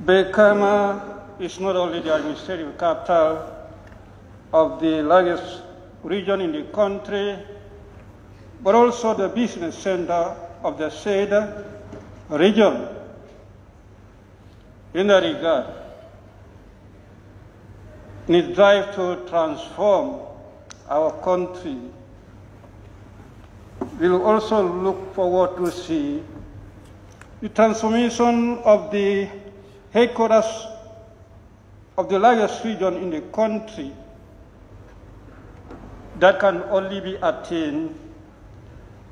Brikama is not only the administrative capital of the largest region in the country, but also the business center of the said region. In that regard, in its drive to transform our country, we will also look forward to see the transformation of the headquarters of the largest region in the country that can only be attained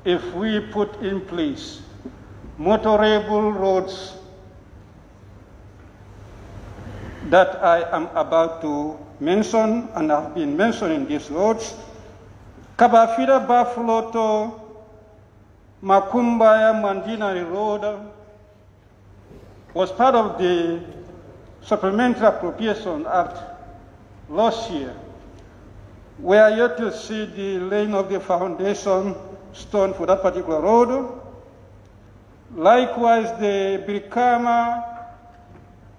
if we put in place motorable roads that I am about to mention and have been mentioning these roads. Kabafida Buffalo to Makumbaya Mandinari Road was part of the Supplementary Appropriation Act last year. We are yet to see the laying of the foundation stone for that particular road. Likewise, the Brikama,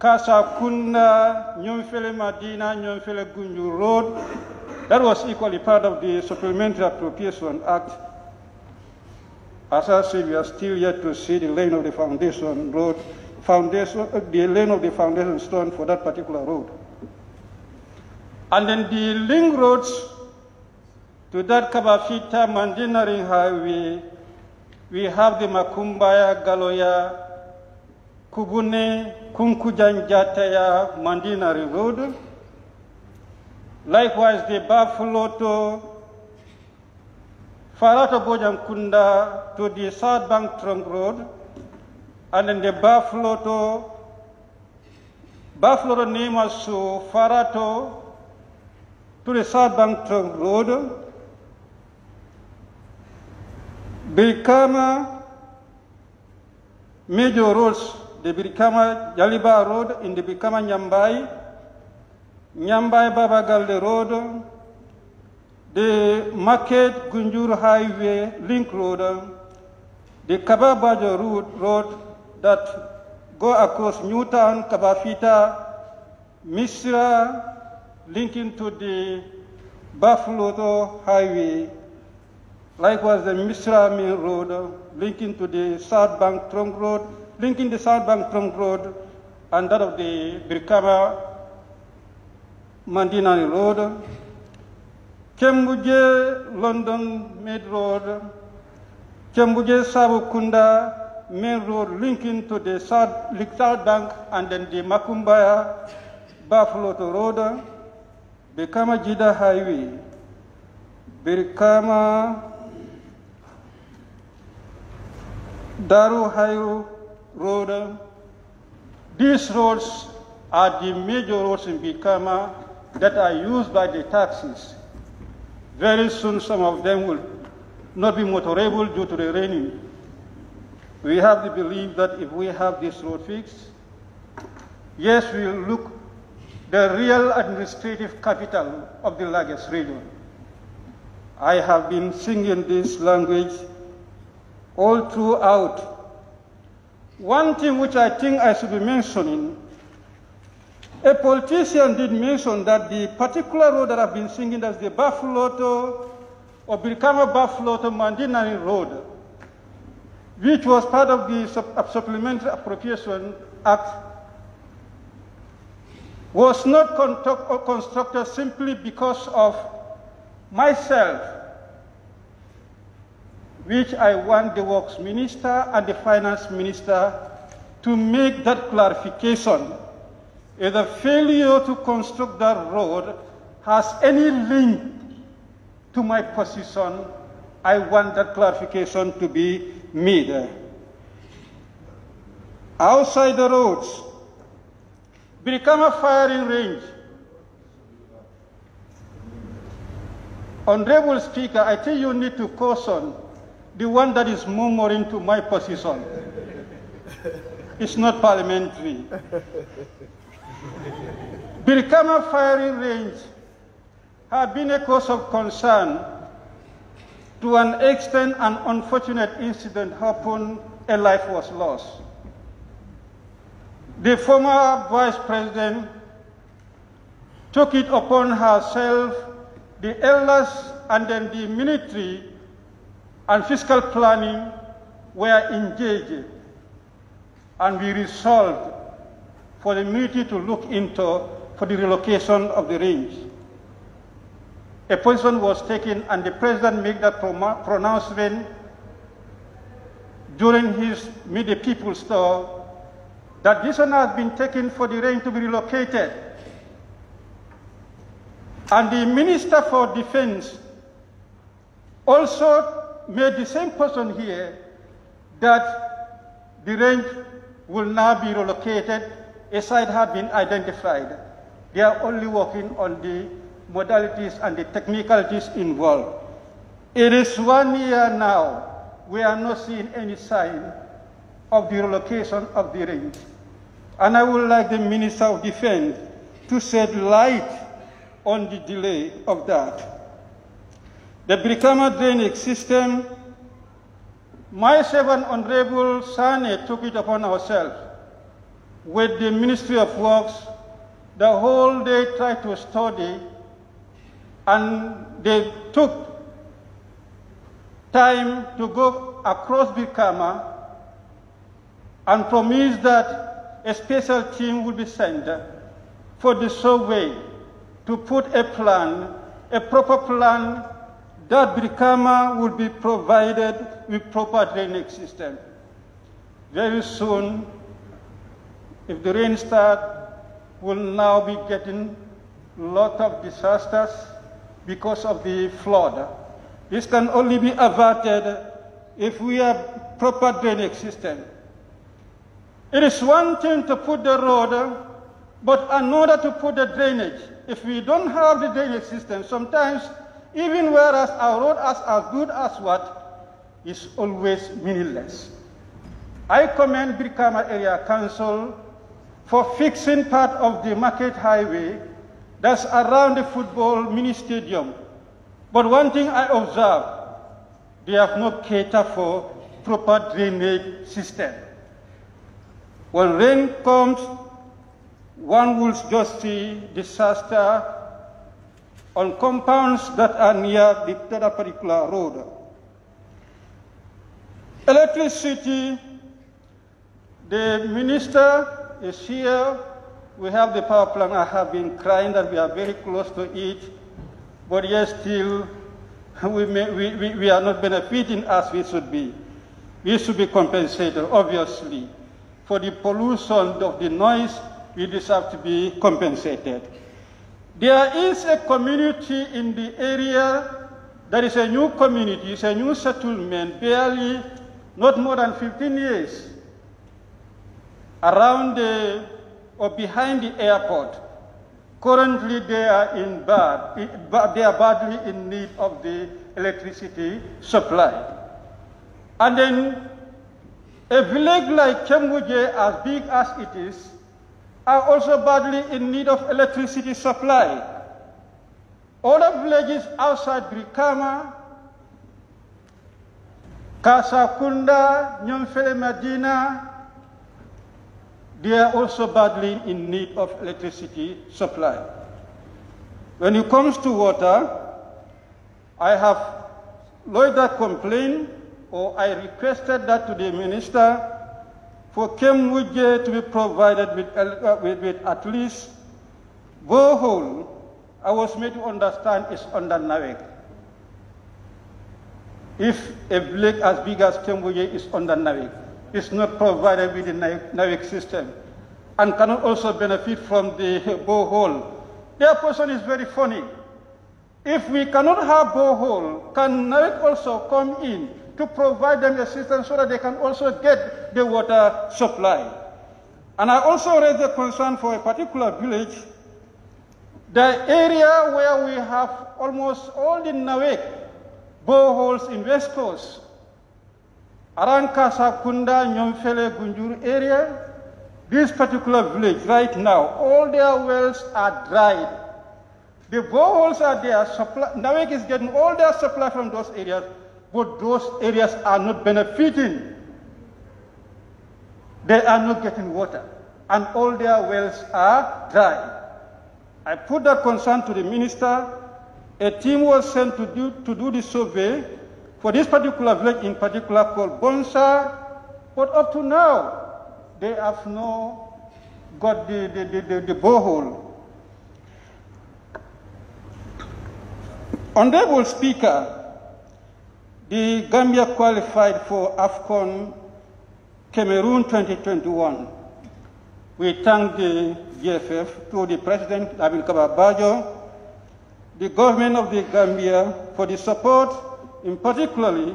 Kasakunda, Nyomfele Madina, Nyomfele Gunju Road, that was equally part of the Supplementary Appropriation Act. As I said, we are still yet to see the laying of the foundation road, the laying of the foundation stone for that particular road. And then the link roads to that Kabafita Mandinari Highway, we have the Makumbaya, Galoya, Kubune, Kunkujanjataya, Mandinari Road. Likewise, the Buffalo to Farato Bojankunda to the South Bank Trunk Road, and then the Buffalo to Nemasu, Farato to the South Bank Trunk Road. Brikama major roads, the Brikama Jaliba Road in the Brikama Nyambai Babagalde Road, the Market Gunjur Highway Link Road, the Kababajo Road that go across Newtown, Kabafita, Misra, linking to the Buffalo Highway. Likewise, the Misra Main Road, linking to the South Bank Trunk Road, linking the South Bank Trunk Road, and that of the Brikama Mandinari Road, Kembuje London Main Road, Kembuje Sabukunda Main Road, linking to the South Bank, and then the Makumbaya Buffalo Road, Brikama Jida Highway, Brikama Daru Hairu Road. These roads are the major roads in Brikama that are used by the taxis. Very soon some of them will not be motorable due to the raining. We have the belief that if we have this road fixed, yes, we will look the real administrative capital of the largest region. I have been singing this language all throughout. One thing which I think I should be mentioning, a politician did mention that the particular road that I've been singing, that's the Buffalo to, or Brikama Buffalo to Mandinari Road, which was part of the Supplementary Appropriation Act, was not constructed simply because of myself, which I want the Works Minister and the Finance Minister to make that clarification. If the failure to construct that road has any link to my position, I want that clarification to be made. Outside the roads, Brikama firing range. Honorable Speaker, I think you need to caution the one that is murmuring to my position. It's not parliamentary. Brikama firing range have been a cause of concern. To an extent, an unfortunate incident happened, a life was lost. the former Vice President took it upon herself, the elders and then the military and fiscal planning were engaged, and we resolved for the military to look into for the relocation of the range. A position was taken, and the president made that pronouncement during his Meet the People's tour that this one has been taken for the range to be relocated. And the Minister for Defense also made the same position here, that the range will now be relocated. A site had been identified. They are only working on the modalities and the technicalities involved. It is 1 year now. We are not seeing any sign of the relocation of the range. And I would like the Minister of Defense to shed light on the delay of that. The Brikama drainage system, myself and Honorable Sane took it upon ourselves with the Ministry of Works. The whole day tried to study, and they took time to go across Brikama and promised that a special team would be sent for the survey to put a plan, a proper plan, that Brikama would be provided with proper drainage system. Very soon, if the rain starts, we'll now be getting a lot of disasters because of the flood. This can only be averted if we have proper drainage system. It is one thing to put the road, but another to put the drainage. If we don't have the drainage system, sometimes, even whereas our road is as good as what, is always meaningless. I commend Brikama Area Council for fixing part of the Market Highway that's around the football mini stadium. But one thing I observe, they have not catered for proper drainage system. When rain comes, one will just see disaster on compounds that are near that particular road. Electricity, the minister is here. We have the power plant. I have been crying that we are very close to it, but yet still we are not benefiting as we should be. We should be compensated, obviously. For the pollution of the noise, we deserve to be compensated. There is a community in the area that is a new community, it's a new settlement, barely not more than 15 years, around or behind the airport. Currently, they are badly in need of the electricity supply. And then a village like Kemwuje, as big as it is, are also badly in need of electricity supply. Other villages outside Brikama, Kasakunda, Nyomfele Medina, they are also badly in need of electricity supply. When it comes to water, I have lodged a complaint, or I requested that to the minister, for Kemwuje to be provided with at least borehole. I was made to understand it's under Nawek. If a village as big as Kemwuje is under Nawek, it's not provided with the Nawek system and cannot also benefit from the borehole. Their person is very funny. If we cannot have borehole, can Nawek also come in to provide them assistance so that they can also get the water supply? And I also raised a concern for a particular village, the area where we have almost all the Nawek boreholes in West Coast, around Kasakunda, Nyomfele, Gunjur area. This particular village right now, all their wells are dried. The boreholes are there, Nawek is getting all their supply from those areas, but those areas are not benefiting. They are not getting water. and all their wells are dry. I put that concern to the minister. A team was sent to do the survey for this particular village in particular called Bonsa, but up to now, they have not got the borehole. Honorable Speaker, the Gambia qualified for AFCON Cameroon 2021. We thank the GFF, to the President, Brikama North, the government of the Gambia for the support, in particularly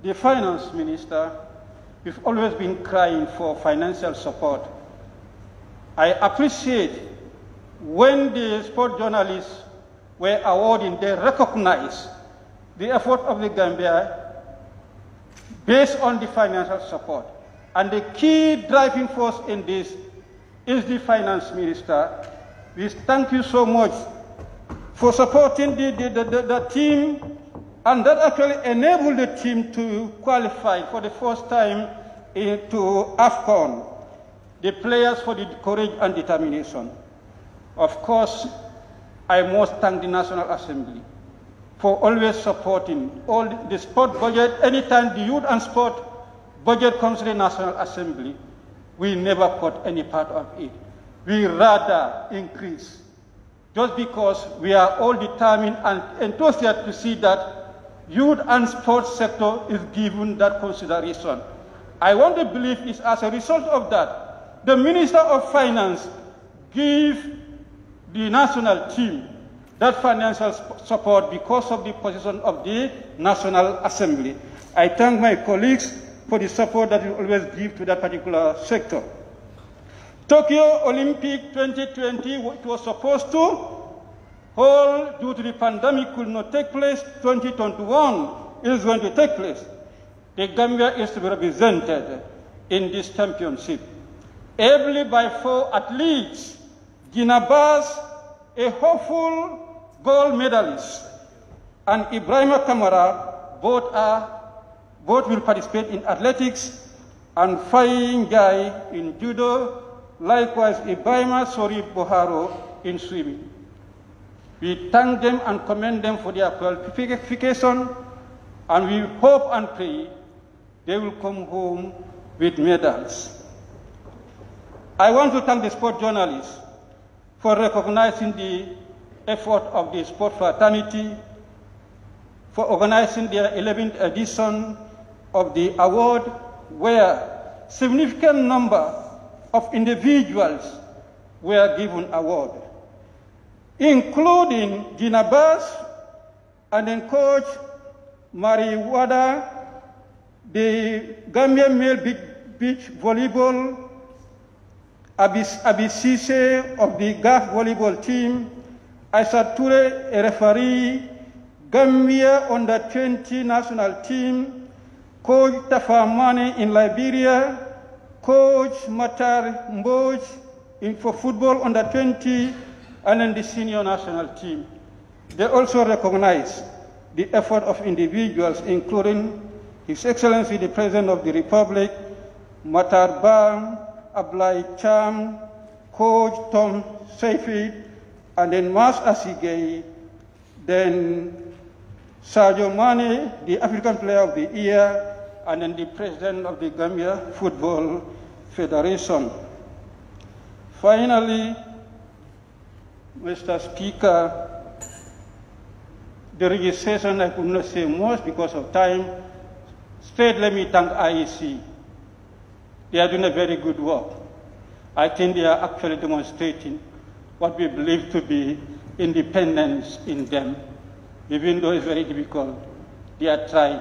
the finance minister. We've always been crying for financial support. I appreciate when the sport journalists were awarding, they recognize the effort of the Gambia based on the financial support. And the key driving force in this is the finance minister. We thank you so much for supporting the team, and that actually enabled the team to qualify for the first time into AFCON. The players for the courage and determination. Of course, I must thank the National Assembly for always supporting all the sport budget. Anytime the youth and sport budget comes to the National Assembly, we never cut any part of it. We rather increase, just because we are all determined and enthusiastic to see that youth and sports sector is given that consideration. I want to believe it's as a result of that, the Minister of Finance give the national team that financial support because of the position of the National Assembly. I thank my colleagues for the support that you always give to that particular sector. Tokyo Olympic 2020, it was supposed to hold due to the pandemic, could not take place. 2021 is going to take place. The Gambia is to be represented in this championship, ably by 4 athletes. Gina Bass, a hopeful gold medalist, and Ibrahima Kamara, both will participate in athletics, and Faye Njai in judo, likewise Ibrahima Sori Boharo in swimming. We thank them and commend them for their qualification, and we hope and pray they will come home with medals. I want to thank the sport journalists for recognizing the effort of the sport fraternity, for organizing their 11th edition of the award, where significant number of individuals were given award, including Gina Bass and then Coach Mari Wada, the Gambian male beach volleyball, Abisise of the GAF volleyball team, Aisha Toure, a referee, Gambia under-20 national team, Coach Tafamane in Liberia, Coach Matar Mboj for football under-20, and then the senior national team. They also recognize the effort of individuals, including His Excellency the President of the Republic, Matar Bam, Ablai Cham, Coach Tom Seyfried, and then Mas Asigay, then Sadio Mane, the African Player of the Year, and then the President of the Gambia Football Federation. Finally, Mr. Speaker, the registration, I could not say much because of time. Straight, let me thank IEC. They are doing a very good work. I think they are actually demonstrating what we believe to be independence in them. Even though it's very difficult, they are trying.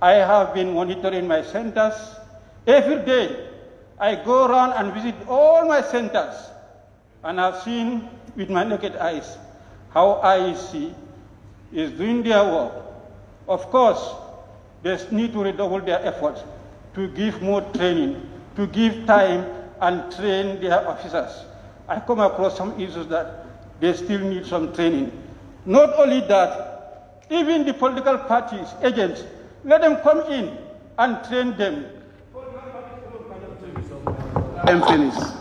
I have been monitoring my centers. Every day, I go around and visit all my centers, and I've seen with my naked eyes how IEC is doing their work. Of course, they need to redouble their efforts to give more training, to give time and train their officers. I come across some issues that they still need some training. Not only that, even the political parties, agents, let them come in and train them. I'm finished.